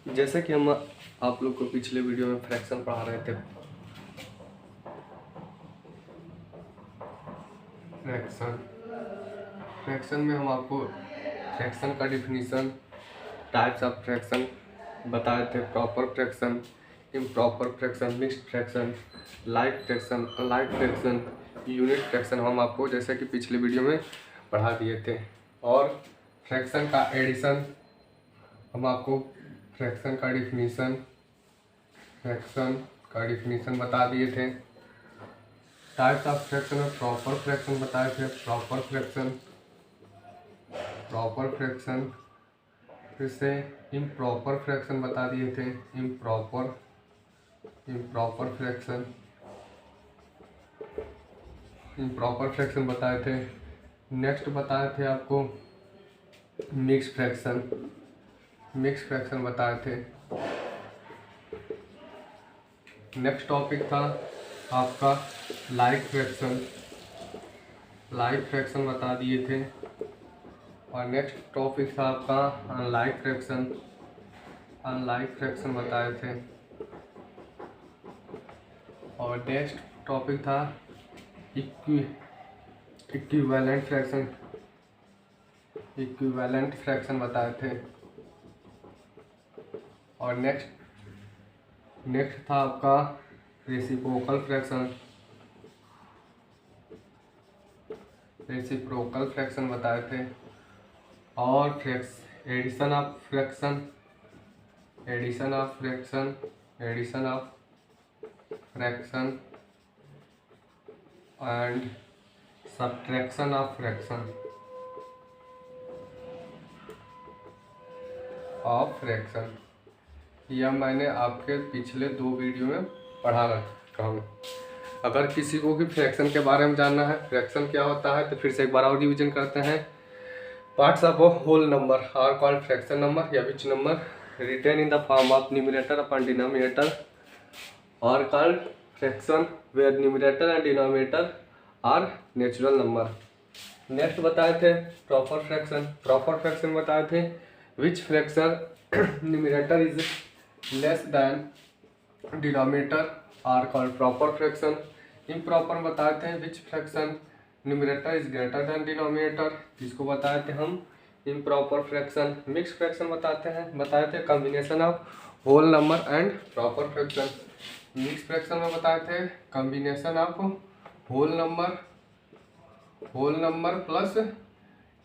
जैसे कि हम आप लोग को पिछले वीडियो में फ्रैक्शन पढ़ा रहे थे। फ्रैक्शन फ्रैक्शन में हम आपको फ्रैक्शन का डिफिनीशन, टाइप्स ऑफ फ्रैक्शन बताए थे। Proper fraction, improper fraction, mixed fraction, like fraction, unlike fraction, unit fraction हम आपको जैसे कि पिछले वीडियो में पढ़ा दिए थे। और फ्रैक्शन का एडिशन हम आपको फ्रैक्शन का डिफिनीशन बता दिए थे। टाइप्स ऑफ फ्रैक्शन में प्रॉपर फ्रैक्शन बताए थे। प्रॉपर फ्रैक्शन फिर से इम्प्रॉपर फ्रैक्शन बता दिए थे। इम्प्रॉपर फ्रैक्शन बताए थे। नेक्स्ट बताए थे आपको मिक्स फ्रैक्शन बताए थे। नेक्स्ट टॉपिक था आपका लाइक फ्रैक्शन बता दिए थे। और नेक्स्ट टॉपिक था आपका अनलाइक फ्रैक्शन बताए थे। और नेक्स्ट टॉपिक था इक्विवेलेंट फ्रैक्शन बताए थे। और नेक्स्ट था आपका रेसिप्रोकल फ्रैक्शन बताए थे। और addition of fraction and subtraction of fraction यह मैंने आपके पिछले 2 वीडियो में पढ़ा रखा हूँ। अगर किसी को भी फ्रैक्शन के बारे में जानना है, फ्रैक्शन क्या होता है, तो फिर से एक बार और रिवीजन करते हैं। Parts of a whole number are called fraction number, या which number written in the form of numerator upon denominator are called fraction where numerator and denominator are natural number. Next बताए थे proper fraction बताए थे which fraction numerator is less than denominator are called proper fraction. Improper बताए थे which fraction numerator is greater than denominator, इसको बताए थे हम इम्प्रॉपर फ्रैक्शन। मिक्स फ्रैक्शन बताए थे combination of whole number and proper fraction. Mix fraction में बताए थे combination of whole number plus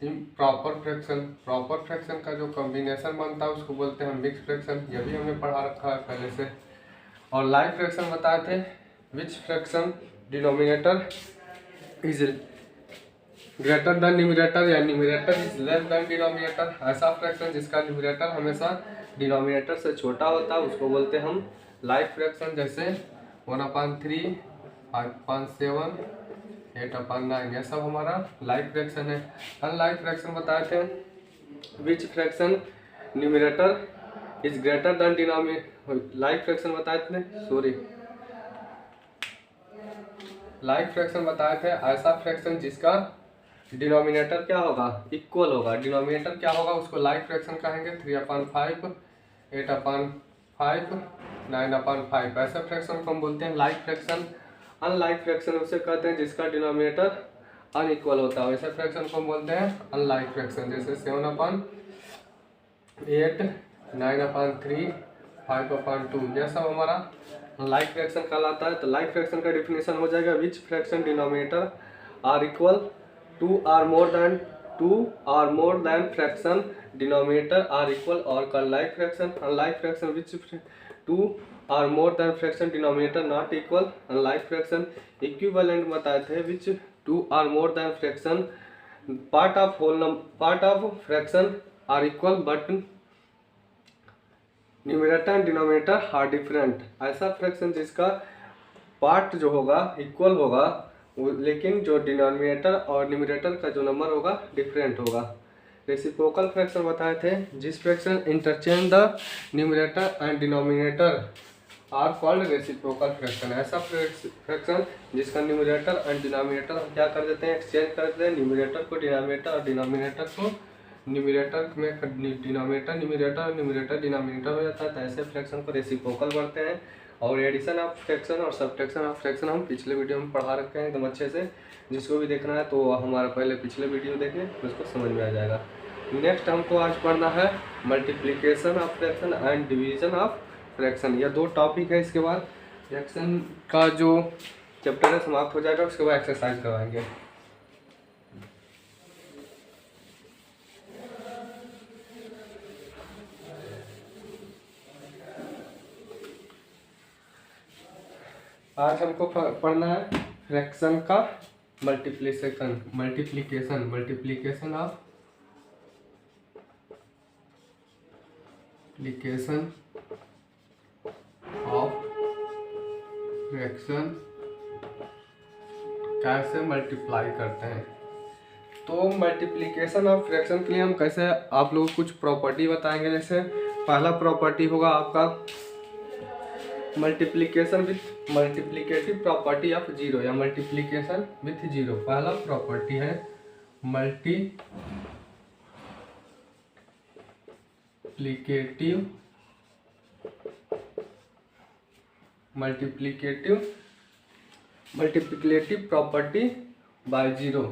proper fraction का जो कॉम्बिनेशन बनता है उसको बोलते हैं मिक्स फ्रैक्शन। यह भी हमने पढ़ा रखा है पहले से। और लाइक फ्रैक्शन बताए थे which fraction denominator is greater than numerator या numerator is less than denominator. ऐसा फ्रैक्शन जिसका न्यूमरेटर हमेशा डिनोमिनेटर से छोटा होता है उसको बोलते हैं हम लाइक फ्रैक्शन। जैसे 1/3, 5/7, 8/9 यह सब हमारा लाइक फ्रैक्शन है। अनलाइक फ्रैक्शन बताए थे which fraction numerator is greater than denominator. Like fraction बताए थे ऐसा फ्रैक्शन जिसका डिनोमिनेटर क्या होगा, इक्वल होगा। डिनोमिनेटर क्या होगा उसको लाइक फ्रैक्शन कहेंगे। 3/5, 8/5, 9/5 ऐसे फ्रैक्शन को हम बोलते हैं लाइक फ्रैक्शन। अनलाइक फ्रैक्शन उसे कहते हैं जिसका डिनोमिनेटर अनइक्वल होता है, ऐसे फ्रैक्शन को हम बोलते हैं अनलाइक फ्रैक्शन। जैसे 7/8, 9/3, 5/2 यह सब हमारा लाइक फ्रैक्शन कहलाता है। तो लाइक फ्रैक्शन का डिफिनेशन हो जाएगा which fraction denominator are equal to or more than fraction denominator are equal are called like fraction. Unlike fraction which 2 or more than fraction denominator not equal unlike fraction. Equivalent बताए थे which 2 or more than fraction part of fraction are equal but numerator and denominator are different. ऐसा fraction जिसका part जो होगा equal होगा लेकिन जो denominator और न्यूमरेटर का जो नंबर होगा डिफरेंट होगा। रेसिप्रोकल फ्रैक्शन बताए थे जिस fraction interchange the numerator and denominator are called reciprocal fraction. ऐसा फ्रैक्शन जिसका न्यूमरेटर एंड डिनोमिनेटर हम क्या कर देते हैं, एक्सचेंज कर देते हैं। न्यूमरेटर को डिनोमिनेटर और डिनोमिनेटर को न्यूमरेटर में डिनोमिनेटर न्यूमरेटर और न्यूमरेटर डिनोमिनेटर हो जाता है, तो ऐसे फ्रैक्शन को रेसिप्रोकल बढ़ते हैं। और एडिशन ऑफ फ्रैक्शन और सब्ट्रैक्शन ऑफ फ्रैक्शन हम पिछले वीडियो में पढ़ा रखे हैं एकदम अच्छे से। जिसको भी देखना है तो हमारा पहले पिछले वीडियो देखें, उसको समझ में आ जाएगा। नेक्स्ट हमको आज पढ़ना है multiplication of fraction and division of fraction. यह दो टॉपिक है। इसके बाद फ्रैक्शन का जो चैप्टर है समाप्त हो जाएगा, उसके बाद एक्सरसाइज करवाएंगे। आज हमको पढ़ना है फ्रैक्शन का मल्टीप्लिकेशन ऑफ फ्रैक्शन कैसे मल्टीप्लाई करते हैं। तो मल्टीप्लिकेशन ऑफ फ्रैक्शन के लिए हम कैसे आप लोगों को कुछ प्रॉपर्टी बताएंगे। जैसे पहला प्रॉपर्टी होगा आपका multiplication with multiplicative property of zero या मल्टीप्लिकेशन विथ जीरो। पहला प्रॉपर्टी है मल्टीप्लिकेटिव प्रॉपर्टी बाय जीरो।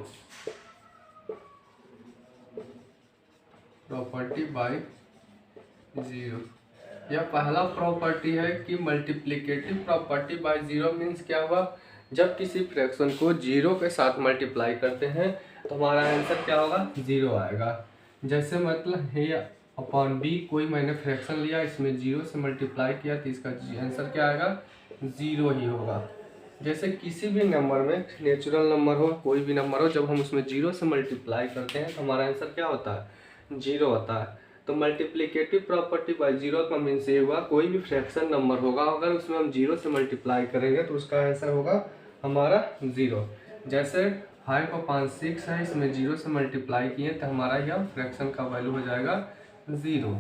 यह पहला प्रॉपर्टी है कि multiplicative property by zero means क्या हुआ, जब किसी फ्रैक्शन को जीरो के साथ मल्टीप्लाई करते हैं तो हमारा आंसर क्या होगा, जीरो आएगा। जैसे मतलब ए अपॉन बी, कोई मैंने फ्रैक्शन लिया, इसमें जीरो से मल्टीप्लाई किया तो इसका आंसर क्या आएगा, जीरो ही होगा। जैसे किसी भी नंबर में, नेचुरल नंबर हो कोई भी नंबर हो, जब हम उसमें जीरो से मल्टीप्लाई करते हैं तो हमारा आंसर क्या होता है, जीरो होता है। तो मल्टीप्लिकेटिव प्रॉपर्टी बाय जीरो का मीन्स ये हुआ, कोई भी फ्रैक्शन नंबर होगा अगर उसमें हम जीरो से मल्टीप्लाई करेंगे तो उसका आंसर होगा हमारा जीरो। जैसे 5/6 है, इसमें जीरो से मल्टीप्लाई किए तो हमारा यह फ्रैक्शन का वैल्यू हो जाएगा जीरो।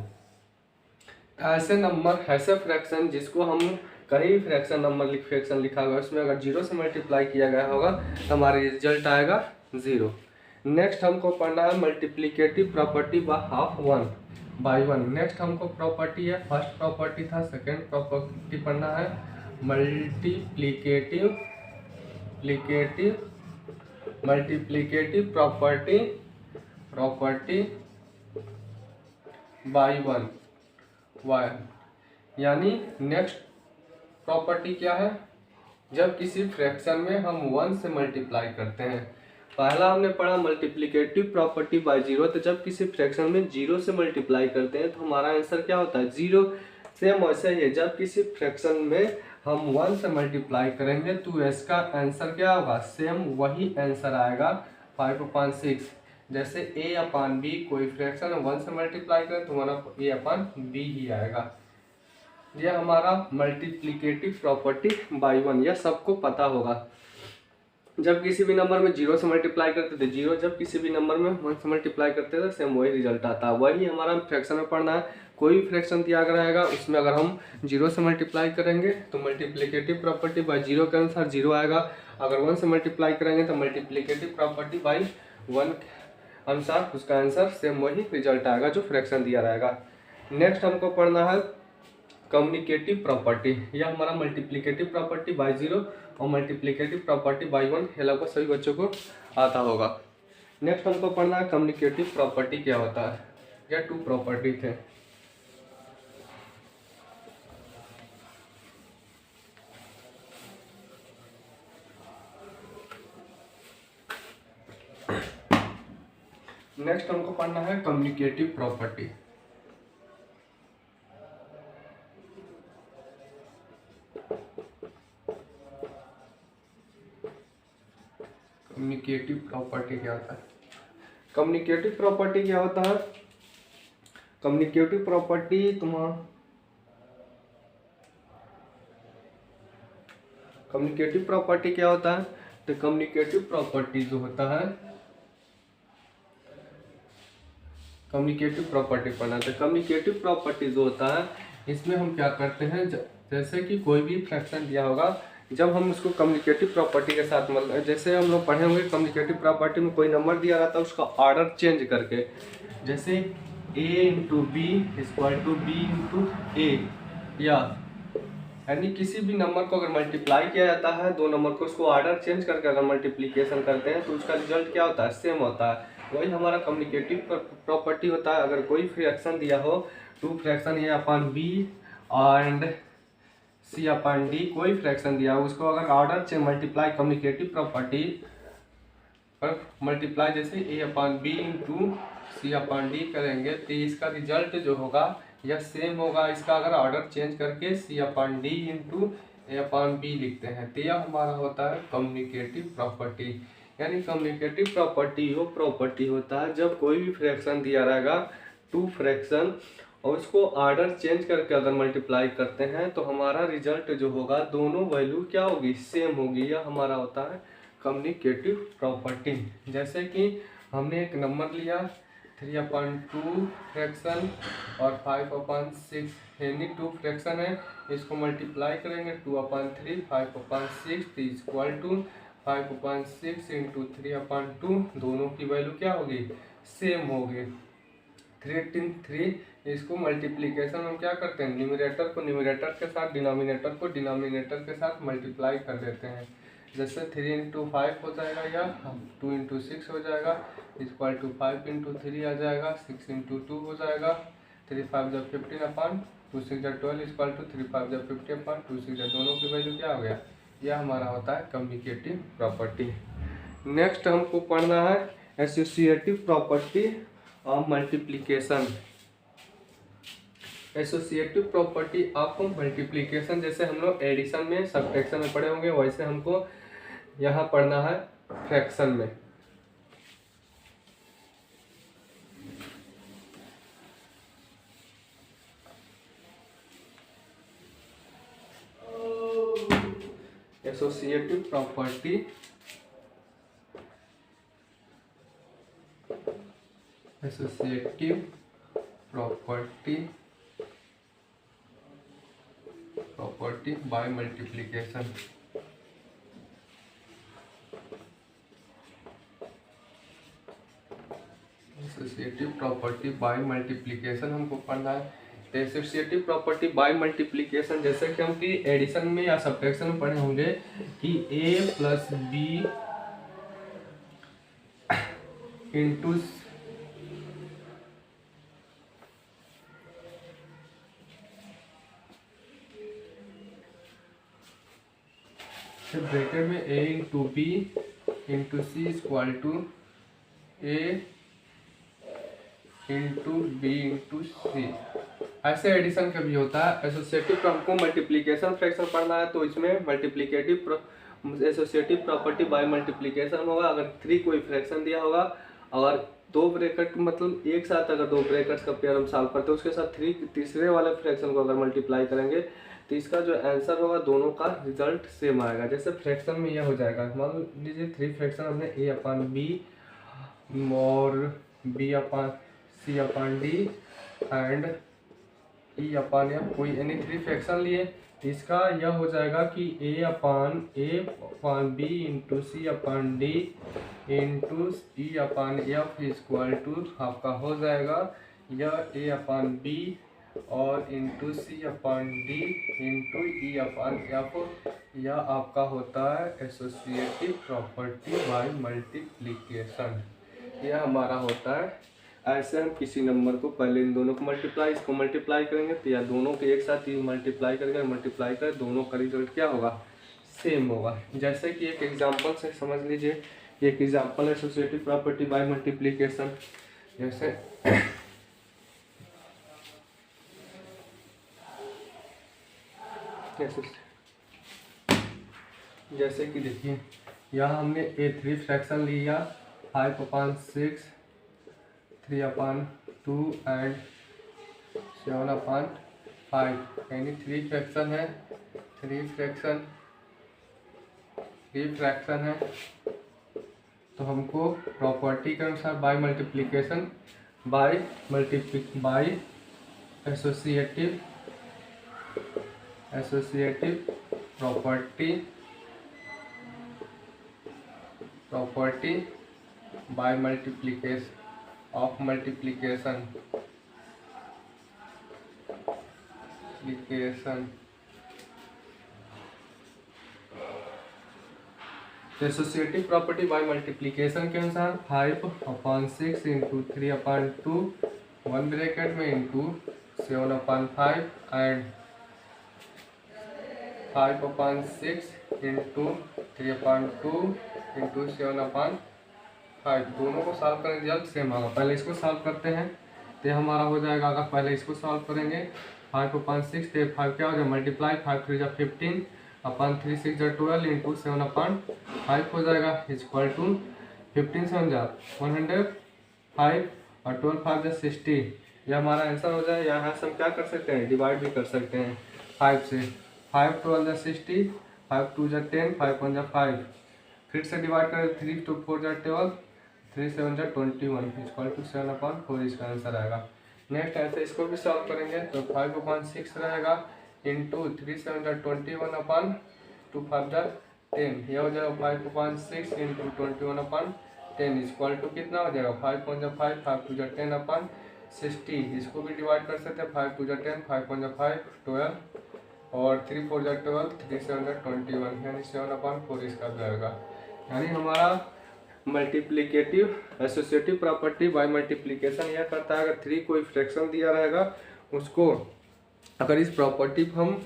ऐसे नंबर, ऐसे फ्रैक्शन जिसको हम कहीं भी फ्रैक्शन नंबर फ्रैक्शन लिखा हुआ है उसमें अगर जीरो से मल्टीप्लाई किया गया होगा तो हमारा रिजल्ट आएगा जीरो। नेक्स्ट हमको पढ़ना है multiplicative property by one. Next हमको प्रॉपर्टी है, फर्स्ट प्रॉपर्टी था, सेकेंड प्रॉपर्टी पढ़ना है मल्टीप्लिकेटिव प्रॉपर्टी बाय वन। यानी नेक्स्ट प्रॉपर्टी क्या है, जब किसी फ्रैक्शन में हम वन से मल्टीप्लाई करते हैं। पहला हमने पढ़ा मल्टीप्लिकेटिव प्रॉपर्टी बाय जीरो, तो जब किसी फ्रैक्शन में जीरो से मल्टीप्लाई करते हैं तो हमारा आंसर क्या होता है, जीरो। सेम वैसे ही जब किसी फ्रैक्शन में हम वन से मल्टीप्लाई करेंगे तो इसका आंसर क्या होगा, सेम वही आंसर आएगा 5/6। जैसे a अपॉन बी, कोई फ्रैक्शन वन से मल्टीप्लाई करें तो हमारा a अपॉन बी ही आएगा। यह हमारा मल्टीप्लिकेटिव प्रॉपर्टी बाय वन, यह सबको पता होगा। जब किसी भी नंबर में जीरो से मल्टीप्लाई करते थे जीरो, जब किसी भी नंबर में वन से मल्टीप्लाई करते थे सेम वही रिजल्ट आता है। वही हमारा फ्रैक्शन में पढ़ना है। कोई भी फ्रैक्शन दिया रहेगा उसमें अगर हम जीरो से मल्टीप्लाई करेंगे तो मल्टीप्लिकेटिव प्रॉपर्टी बाय जीरो के अनुसार जीरो आएगा। अगर वन से मल्टीप्लाई करेंगे तो मल्टीप्लिकेटिव प्रॉपर्टी बाय वन के अनुसार उसका आंसर सेम वही रिजल्ट आएगा जो फ्रैक्शन दिया रहेगा। नेक्स्ट हमको पढ़ना है कम्युनिकेटिव प्रॉपर्टी। यह हमारा मल्टीप्लिकेटिव प्रॉपर्टी बाय जीरो और मल्टीप्लिकेटिव प्रॉपर्टी बाय वन, ये लगभग सभी बच्चों को आता होगा। नेक्स्ट हमको पढ़ना है कम्युनिकेटिव प्रॉपर्टी क्या होता है। यह टू प्रॉपर्टी थे। नेक्स्ट हमको पढ़ना है कम्युनिकेटिव प्रॉपर्टी। कम्युनिकेटिव प्रॉपर्टी क्या होता है, कम्युनिकेटिव प्रॉपर्टी क्या होता है, कम्युनिकेटिव प्रॉपर्टी कम्युनिकेटिव प्रॉपर्टी क्या होता है, तो कम्युनिकेटिव प्रॉपर्टी जो होता है, कम्युनिकेटिव प्रॉपर्टी पढ़ना। तो कम्युनिकेटिव प्रॉपर्टी जो होता है इसमें हम क्या करते हैं, जैसे कि कोई भी फ्रैक्शन दिया होगा, जब हम उसको कम्युनिकेटिव प्रॉपर्टी के साथ मतलब जैसे हम लोग पढ़े होंगे कम्युनिकेटिव प्रॉपर्टी में कोई नंबर दिया रहता है उसका ऑर्डर चेंज करके, जैसे a into B equal to B into A, या यानी किसी भी नंबर को अगर मल्टीप्लाई किया जाता है, दो नंबर को, उसको ऑर्डर चेंज करके अगर मल्टीप्लिकेशन करते हैं तो उसका रिजल्ट क्या होता है, सेम होता है। वही हमारा कम्युनिकेटिव प्रॉपर्टी होता है। अगर कोई फ्रैक्शन दिया हो, two fraction a upon b and c upon d, कोई फ्रैक्शन दिया हो, उसको अगर order change multiply communicative property पर मल्टीप्लाई जैसे a upon B into C upon d करेंगे तो इसका रिजल्ट जो होगा यह सेम होगा। इसका अगर ऑर्डर चेंज करके सी अपॉन डी इंटू ए अपॉन बी लिखते हैं तो यह हमारा होता है कम्युनिकेटिव प्रॉपर्टी। यानी कम्युनिकेटिव प्रॉपर्टी वो प्रॉपर्टी होता है जब कोई भी फ्रैक्शन दिया रहेगा, टू फ्रैक्शन, और उसको ऑर्डर चेंज करके अगर मल्टीप्लाई करते हैं तो हमारा रिजल्ट जो होगा दोनों वैल्यू क्या होगी, सेम होगी। यह हमारा होता है कम्युनिकेटिव प्रॉपर्टी। जैसे कि हमने एक नंबर लिया 3/2 फ्रैक्शन और 5/6, यानी टू फ्रैक्शन है, इसको मल्टीप्लाई करेंगे 2/3 5/6 तो इक्वल टू 5/6 इंटू 3/2, दोनों की वैल्यू क्या होगी, सेम होगी। 3 इसको मल्टीप्लिकेशन हम क्या करते हैं, न्यूमरेटर को न्यूमरेटर के साथ, डिनोमिनेटर को डिनोमिनेटर के साथ मल्टीप्लाई कर देते हैं। जैसे 3 इंटू 5 हो जाएगा या 2 इंटू 6 हो जाएगा, इक्वल टू 5 इंटू 3 आ जाएगा, 6 इंटू 2 हो जाएगा, 3 5 जब 15 अपन 2 6 जब 12 इक्वल टू 3 5 जब 50 अपन 2 6 जब, दोनों की वैल्यू क्या हो गया, यह हमारा होता है कम्युनिकेटिव प्रॉपर्टी। नेक्स्ट हमको पढ़ना है associative property of multiplication. Associative property of multiplication जैसे हम लोग एडिशन में, सब्ट्रैक्शन में पढ़े होंगे, वैसे हमको यहाँ पढ़ना है फ्रैक्शन में। Associative property property by multiplication. Associative property by multiplication हमको पढ़ना है। एसोसिएटिव प्रॉपर्टी बाय मल्टीप्लिकेशन जैसे कि हम कि एडिशन में या सब्ट्रैक्शन में पढ़े होंगे कि a plus B into bracket में a into B into C equal to a into B into C. ऐसे एडिशन का भी होता है। एसोसिएटिव को हमको मल्टीप्लिकेशन फ्रैक्शन पढ़ना है तो इसमें multiplicative associative property by multiplication होगा। अगर 3 कोई फ्रैक्शन दिया होगा और 2 ब्रैकेट मतलब एक साथ अगर 2 ब्रैकेट्स का पेयर हम सॉल्व करते हैं उसके साथ 3 तीसरे वाले फ्रैक्शन को अगर मल्टीप्लाई करेंगे तो इसका जो आंसर होगा दोनों का रिजल्ट सेम आएगा। जैसे फ्रैक्शन में यह हो जाएगा, मान लीजिए 3 फ्रैक्शन हमने a अपॉन बी और b upon c upon d and e upon f, कोई यानी 3 फ्रैक्शन लिए, इसका यह हो जाएगा कि a upon B into C upon D into E upon F equal to आपका हो जाएगा यह a अपॉन बी और इंटू सी upon D into E upon F. यह आपका होता है एसोसिएटिव प्रॉपर्टी बाय मल्टीप्लिकेशन। यह हमारा होता है। ऐसे हम किसी नंबर को पहले इन दोनों को मल्टीप्लाई, इसको मल्टीप्लाई करेंगे तो या दोनों के एक साथ ही मल्टीप्लाई करके मल्टीप्लाई करें, दोनों का रिजल्ट क्या होगा, सेम होगा। जैसे कि एक एग्जांपल से समझ लीजिए, एक example associative property by multiplication. जैसे कि देखिए यहाँ हमने a3 फ्रैक्शन लिया 5/6 3/2 एंड 7/5, यानी 3 फ्रैक्शन है, 3 फ्रैक्शन है। तो हमको प्रॉपर्टी के अनुसार by multiplication by associative property by multiplication of multiplication associative property by multiplication के अनुसार 5/6 इंटू 3/2 1 ब्रैकेट में इंटू 7/5 एंड 5/6 इंटू 3/2 इंटू 7/5 दोनों को सॉल्व करेंगे रिजल्ट सेम होगा। पहले इसको सॉल्व करते हैं तो हमारा हो जाएगा, अगर पहले इसको सॉल्व करेंगे 5/6 तो 5 क्या हो जाएगा मल्टीप्लाई 5 3 जा 15 अपन 3 6 जा 12 इंटू 7/5 हो जाएगा इक्वल टू 15 7 जा 105 और 12 5 जा 60। यह हमारा आंसर हो जाए। यहाँ से हम क्या कर सकते हैं, डिवाइड भी कर सकते हैं 5 से। 5 12 जा 60, 5 2 जा 10, 5 1 जा 5, फिर से डिवाइड करें 3 2 4 जा 12, 3 7 जा 21 इक्वल टू 7/4 इसका आंसर आएगा। नेक्स्ट ऐसे इसको भी सॉल्व करेंगे तो 5/6 रहेगा इंटू 3 7 जा 21/2 5 जा 10, यह हो जाएगा 5/6 इंटू 21/10 इक्वल टू कितना हो जाएगा 5 1 जा 5, 5 2 जा 10/60। इसको भी डिवाइड कर सकते हैं 5 2 जा 10, 5 1 जा 5 12 और 3 4 जा 12, 3 7 जा 21 यानी 7/4 इसका जाएगा। यानी हमारा multiplicative associative property by multiplication यह करता है, अगर 3 कोई फ्रैक्शन दिया रहेगा उसको अगर इस प्रॉपर्टी पर हम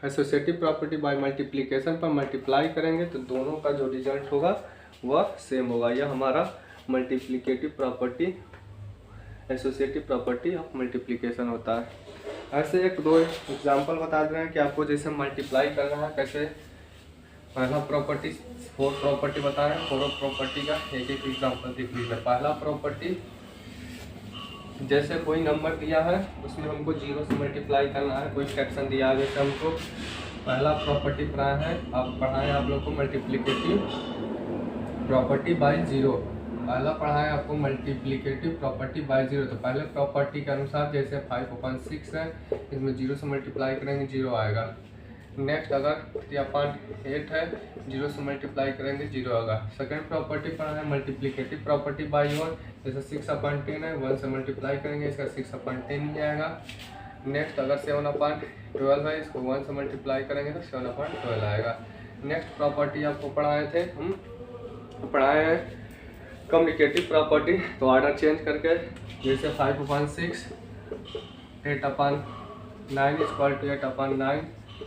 एसोसिएटिव प्रॉपर्टी बाय मल्टीप्लिकेशन पर मल्टीप्लाई करेंगे तो दोनों का जो रिजल्ट होगा वह सेम होगा। यह हमारा multiplicative property associative property of multiplication होता है। ऐसे एक दो एग्जांपल बता दे रहे हैं कि आपको जैसे मल्टीप्लाई करना है कैसे। पहला प्रॉपर्टी 4 प्रॉपर्टी बता रहे हैं, 4 प्रॉपर्टी का एक एक एग्जांपल देख लीजिए। पहला प्रॉपर्टी जैसे कोई नंबर दिया है उसमें हमको 0 से मल्टीप्लाई करना है, कोई फ्रैक्शन दिया है जैसे हमको पहला प्रॉपर्टी पढ़ाया है, पढ़ाए आप लोग को मल्टीप्लिकेटिव प्रॉपर्टी बाय 0। पहला पढ़ाया आपको मल्टीप्लिकेटिव प्रॉपर्टी बाय 0। तो पहले प्रॉपर्टी के अनुसार जैसे 5/6 है इसमें 0 से मल्टीप्लाई करेंगे 0 आएगा। नेक्स्ट अगर 3/8 है 0 से मल्टीप्लाई करेंगे 0 आएगा। सेकंड प्रॉपर्टी पर है मल्टीप्लिकेटिव प्रॉपर्टी बाय 1, जैसे 6/10 है 1 से मल्टीप्लाई करेंगे इसका 6/10 ही आएगा। नेक्स्ट अगर 7/12 है इसको 1 से मल्टीप्लाई करेंगे तो 7/12 आएगा। नेक्स्ट प्रॉपर्टी आपको पढ़ाए थे, हम पढ़ाए हैं कम्युनिकेटिव प्रॉपर्टी, तो ऑर्डर चेंज करके जैसे 5/6 8/9 इक्वल टू 8/9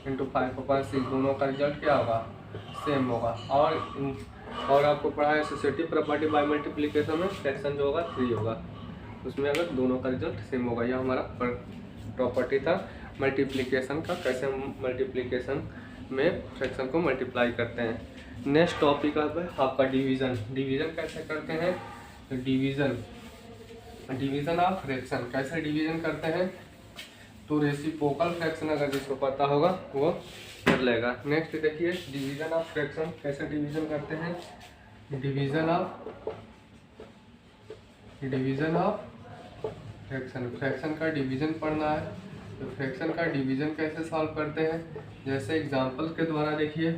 इंटू 5/6 दोनों का रिजल्ट क्या होगा सेम होगा। और आपको पढ़ा है एसोसिएटिव प्रॉपर्टी बाय मल्टीप्लिकेशन में फ्रैक्शन जो होगा 3 होगा, उसमें अगर दोनों का रिजल्ट सेम होगा। यह हमारा प्रॉपर्टी था मल्टीप्लिकेशन का, कैसे हम मल्टीप्लिकेशन में फ्रैक्शन को मल्टीप्लाई करते हैं। नेक्स्ट टॉपिक है आपका डिवीज़न। डिवीज़न कैसे करते हैं, तो डिवीज़न ऑफ फ्रैक्शन कैसे डिवीज़न करते हैं, तो रेसिप्रोकल फ्रैक्शन अगर जिसको पता होगा वो कर लेगा। नेक्स्ट देखिए डिवीज़न ऑफ फ्रैक्शन कैसे डिवीज़न करते हैं। डिवीज़न ऑफ फ्रैक्शन का डिवीज़न पढ़ना है, तो फ्रैक्शन का डिवीज़न कैसे सॉल्व करते हैं, जैसे एग्जांपल के द्वारा देखिए।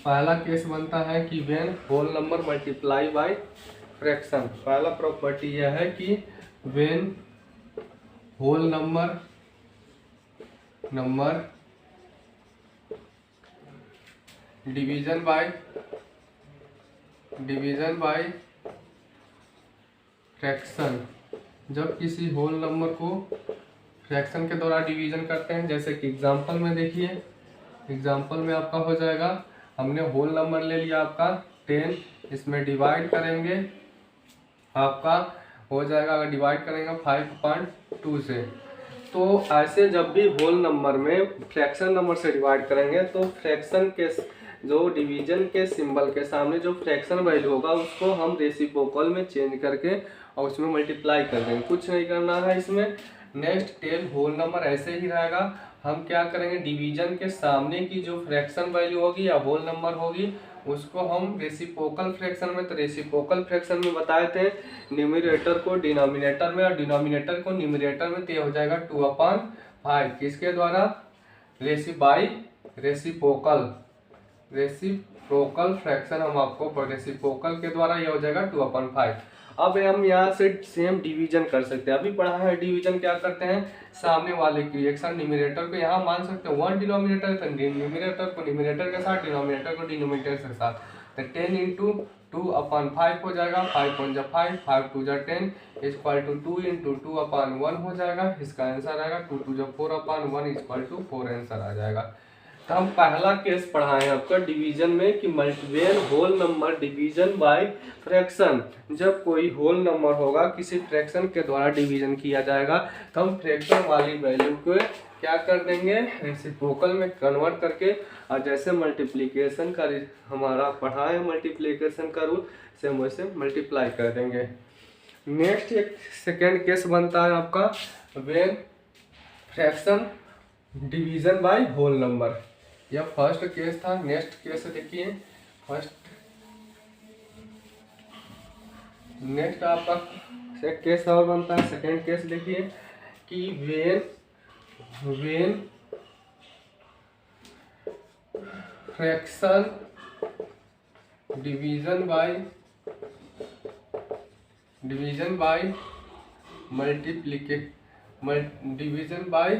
पहला केस बनता है कि when whole number multiply by fraction. पहला प्रॉपर्टी यह है कि when whole number division by fraction, जब किसी होल नंबर को फ्रैक्शन के द्वारा डिवीजन करते हैं, जैसे कि एग्जांपल में देखिए। एग्जांपल में आपका हो जाएगा, हमने होल नंबर ले लिया आपका 10, इसमें डिवाइड करेंगे आपका हो जाएगा, अगर डिवाइड करेंगे 5/2 से। तो ऐसे जब भी होल नंबर में फ्रैक्शन नंबर से डिवाइड करेंगे तो फ्रैक्शन के जो डिवीजन के सिंबल के सामने जो फ्रैक्शन वैल्यू होगा उसको हम रेसिप्रोकल में चेंज करके और उसमें मल्टीप्लाई कर देंगे, कुछ नहीं करना है इसमें। नेक्स्ट टेल होल नंबर ऐसे ही रहेगा, हम क्या करेंगे डिवीजन के सामने की जो फ्रैक्शन वैल्यू होगी या होल नंबर होगी उसको हम रेसिप्रोकल फ्रैक्शन में, तो रेसिप्रोकल फ्रैक्शन में बताए थे न्यूमरेटर को डिनोमिनेटर में और डिनोमिनेटर को न्यूमरेटर में, तो ये हो जाएगा 2/5 किसके द्वारा रेसिप्रोकल रेसिप्रोकल फ्रैक्शन हम आपको रेसिप्रोकल के द्वारा ये हो जाएगा 2/5। अब हम यहाँ से सेम डिवीजन कर सकते हैं। अभी पढ़ा है डिवीजन क्या करते हैं, सामने वाले की रिएक्शन न्यूमरेटर को यहाँ मान सकते हैं 1 डिनोमिनेटर, तो न्यूमरेटर को न्यूमरेटर के साथ, डिनोमिनेटर को डिनोमिनेटर के साथ, तो 10 इंटू 2/5 हो जाएगा। 5 1 5, 5 2 10 इक्वल टू 2 इंटू 2/1 हो जाएगा। इसका आंसर आएगा 2 2 4/1 इक्वल टू 4 आंसर आ जाएगा। तो हम पहला केस पढ़ाए आपका डिवीजन में कि multiple whole number division by fraction. जब कोई होल नंबर होगा किसी फ्रैक्शन के द्वारा डिवीजन किया जाएगा तो हम फ्रैक्शन वाली वैल्यू को क्या कर देंगे, रेसिप्रोकल में कन्वर्ट करके, और जैसे मल्टीप्लिकेशन का हमारा पढ़ा है मल्टीप्लिकेशन का रूल, से हम वैसे मल्टीप्लाई कर देंगे। नेक्स्ट एक सेकेंड केस बनता है आपका when fraction division by whole number. यह फर्स्ट केस था। नेक्स्ट केस देखिए, नेक्स्ट आपका केस और बनता है। सेकेंड केस देखिए कि when fraction division by division by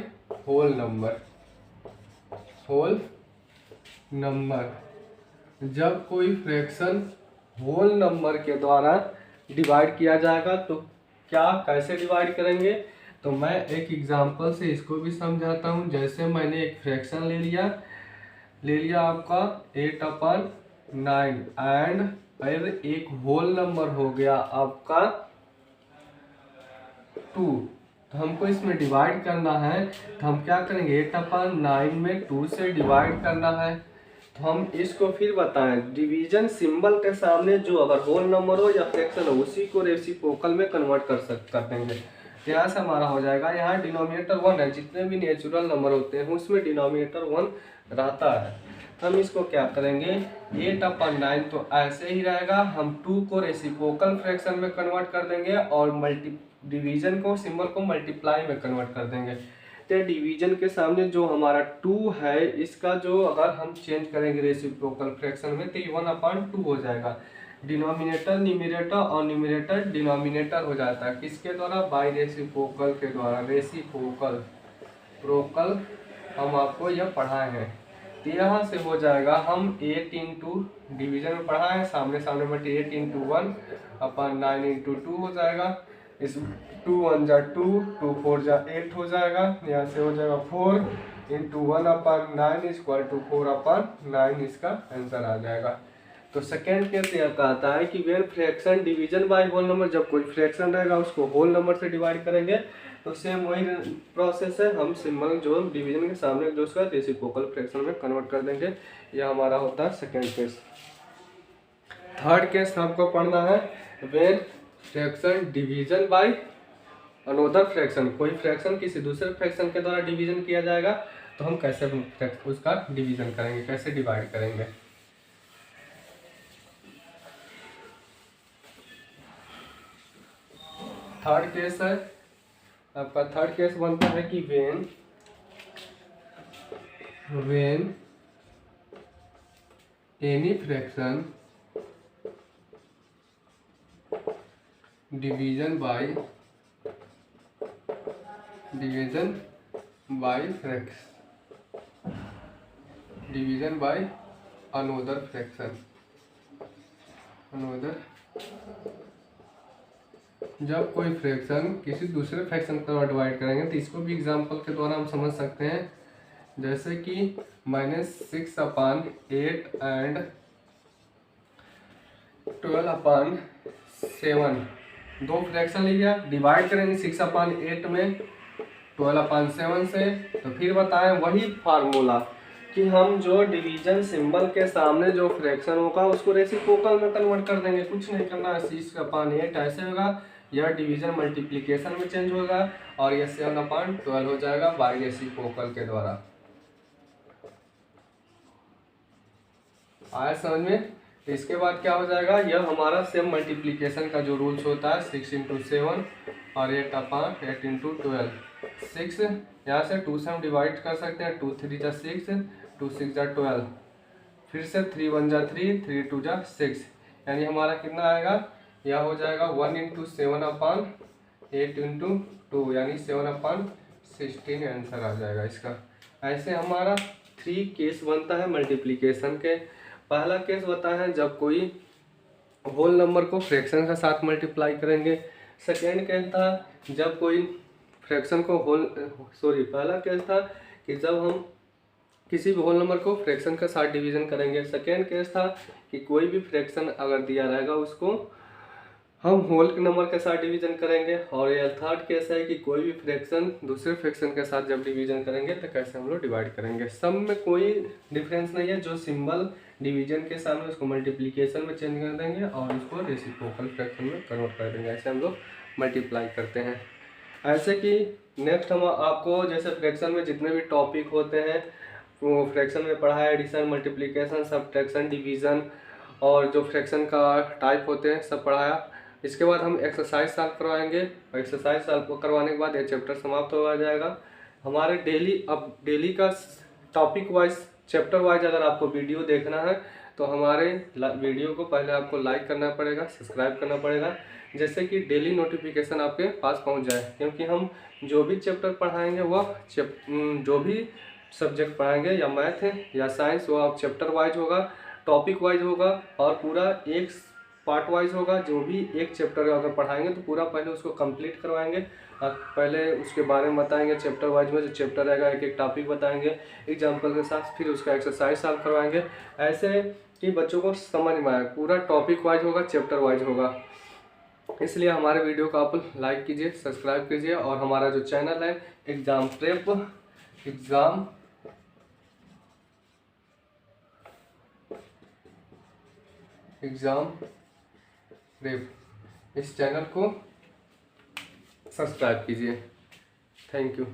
whole number. जब कोई फ्रैक्शन होल नंबर के द्वारा डिवाइड किया जाएगा तो क्या कैसे डिवाइड करेंगे, तो मैं एक एग्जांपल से इसको भी समझाता हूँ। जैसे मैंने एक फ्रैक्शन ले लिया आपका 8/9 एंड फिर एक होल नंबर हो गया आपका 2। तो हमको इसमें डिवाइड करना है, तो हम क्या करेंगे, 8/9 में 2 से डिवाइड करना है। तो हम इसको फिर बताएं, डिवीजन सिंबल के सामने जो अगर होल नंबर हो या फ्रैक्शन हो उसी को रेसिप्रोकल में कन्वर्ट कर देंगे। तो यहाँ से हमारा हो जाएगा, यहाँ डिनोमिनेटर 1 है, जितने भी नेचुरल नंबर होते हैं उसमें डिनोमिनेटर 1 रहता है। तो हम इसको क्या करेंगे, 8/9 तो ऐसे ही रहेगा। हम 2 को रेसिप्रोकल फ्रैक्शन में कन्वर्ट कर देंगे और डिवीजन को सिंबल को मल्टीप्लाई में कन्वर्ट कर देंगे। तो डिवीजन के सामने जो हमारा 2 है, इसका जो अगर हम चेंज करेंगे रेसिप्रोकल फ्रैक्शन में तो 1/2 हो जाएगा। डिनोमिनेटर न्यूमरेटर और न्यूमरेटर डिनोमिनेटर हो जाता है, किसके द्वारा, बाय रेसिप्रोकल के द्वारा। रेसिप्रोकल हम आपको यह पढ़ाए हैं। तो यहाँ से हो जाएगा, हम 8 इंटू डिवीजन में पढ़ा है, सामने बटे 8 इंटू 1/9 इंटू 2 हो जाएगा। इस 2 1 जा 2, 2 4 जा 8 हो जाएगा। यहाँ से हो जाएगा 4 इंटू 1/9 इक्वल टू 4/9, इसका आंसर आ जाएगा। तो सेकेंड केस यह कहता है कि when fraction division by whole number, जब कोई फ्रैक्शन रहेगा उसको होल नंबर से डिवाइड करेंगे तो सेम वही प्रोसेस है, हम सिंबल जो डिवीजन के सामने जो उसका रेसिप्रोकल फ्रैक्शन में कन्वर्ट कर देंगे। यह हमारा होता है सेकेंड केस। थर्ड केस आपको पढ़ना है, when fraction division bye another fraction. कोई फ्रैक्शन किसी दूसरे फ्रैक्शन के द्वारा डिवीजन किया जाएगा तो हम कैसे उसका डिवीजन करेंगे, कैसे डिवाइड करेंगे। थर्ड केस है आपका, थर्ड केस बनता है कि when any fraction division bye another fraction. जब कोई फ्रैक्शन किसी दूसरे फ्रैक्शन का डिवाइड करेंगे तो इसको भी एग्जांपल के द्वारा हम समझ सकते हैं। जैसे कि -6/8 एंड 12/7, दो फ्रैक्शन ले लिया, डिवाइड करेंगे 6/8 में 12/7 से। तो फिर बताएं वही फार्मूला कि हम जो डिवीजन सिंबल के सामने जो फ्रैक्शन होगा उसको रेसिप्रोकल में कन्वर्ट कर देंगे। कुछ नहीं करना है, 6/8 ऐसे होगा, यह डिवीजन मल्टीप्लिकेशन में चेंज होगा और यह 7/12 हो जाएगा बाय रेसिप्रोकल के द्वारा। आया समझ में। इसके बाद क्या हो जाएगा, यह हमारा सेम मल्टीप्लिकेशन का जो रूल्स होता है 6 इंटू 7 और 8/8 इंटू 12। 6 यहाँ से 2 से हम डिवाइड कर सकते हैं, 2 3 जा 6, 2 6 जा 12। फिर से 3 1 जा 3, 3 2 जा 6, यानी हमारा कितना आएगा, यह हो जाएगा 1 × 7/8 × 2, यानी 7/16 आंसर आ जाएगा इसका। ऐसे हमारा 3 केस बनता है मल्टीप्लिकेशन के। पहला केस होता है जब कोई होल नंबर को फ्रैक्शन के साथ मल्टीप्लाई करेंगे। सेकेंड केस था जब कोई फ्रैक्शन को पहला केस था कि जब हम किसी भी होल नंबर को फ्रैक्शन के साथ डिवीजन करेंगे। सेकेंड केस था कि कोई भी फ्रैक्शन अगर दिया रहेगा उसको हम होल के नंबर के साथ डिवीजन करेंगे। और ये थर्ड केस है कि कोई भी फ्रैक्शन दूसरे फ्रैक्शन के साथ जब डिवीजन करेंगे तो कैसे हम लोग डिवाइड करेंगे। सब में कोई डिफरेंस नहीं है, जो सिंबल डिवीजन के सामने उसको मल्टीप्लिकेशन में चेंज कर देंगे और उसको रेसिप्रोकल फ्रैक्शन में कन्वर्ट कर देंगे। ऐसे हम लोग मल्टीप्लाई करते हैं। ऐसे कि नेक्स्ट हम आपको जैसे फ्रैक्शन में जितने भी टॉपिक होते हैं वो फ्रैक्शन में पढ़ा है, एडिशन, मल्टीप्लिकेशन, सब्ट्रैक्शन, डिवीज़न और जो फ्रैक्शन का टाइप होते हैं सब पढ़ाया। इसके बाद हम एक्सरसाइज सॉल्व करवाएंगे और एक्सरसाइज सॉल्व करवाने के बाद ये चैप्टर समाप्त हो जाएगा। हमारे डेली का टॉपिक वाइज, चैप्टर वाइज अगर आपको वीडियो देखना है तो हमारे वीडियो को पहले आपको लाइक करना पड़ेगा, सब्सक्राइब करना पड़ेगा, जैसे कि डेली नोटिफिकेशन आपके पास पहुंच जाए। क्योंकि हम जो भी चैप्टर पढ़ाएंगे वह जो भी सब्जेक्ट पढ़ाएंगे या मैथ है या साइंस, वो आप चैप्टर वाइज होगा, टॉपिक वाइज होगा और पूरा एक पार्ट वाइज होगा। जो भी एक चैप्टर अगर पढ़ाएंगे तो पूरा पहले उसको कंप्लीट करवाएंगे, पहले उसके बारे में बताएंगे चैप्टर वाइज में, जो चैप्टर रहेगा एक एक टॉपिक बताएंगे एग्जाम्पल के साथ, फिर उसका एक्सरसाइज सॉल्व करवाएंगे। ऐसे कि बच्चों को समझ में आए, पूरा टॉपिक वाइज होगा, चैप्टर वाइज होगा। इसलिए हमारे वीडियो को आप लाइक कीजिए, सब्सक्राइब कीजिए और हमारा जो चैनल है एग्जाम प्रेप इस चैनल को सब्सक्राइब कीजिए। Thank you.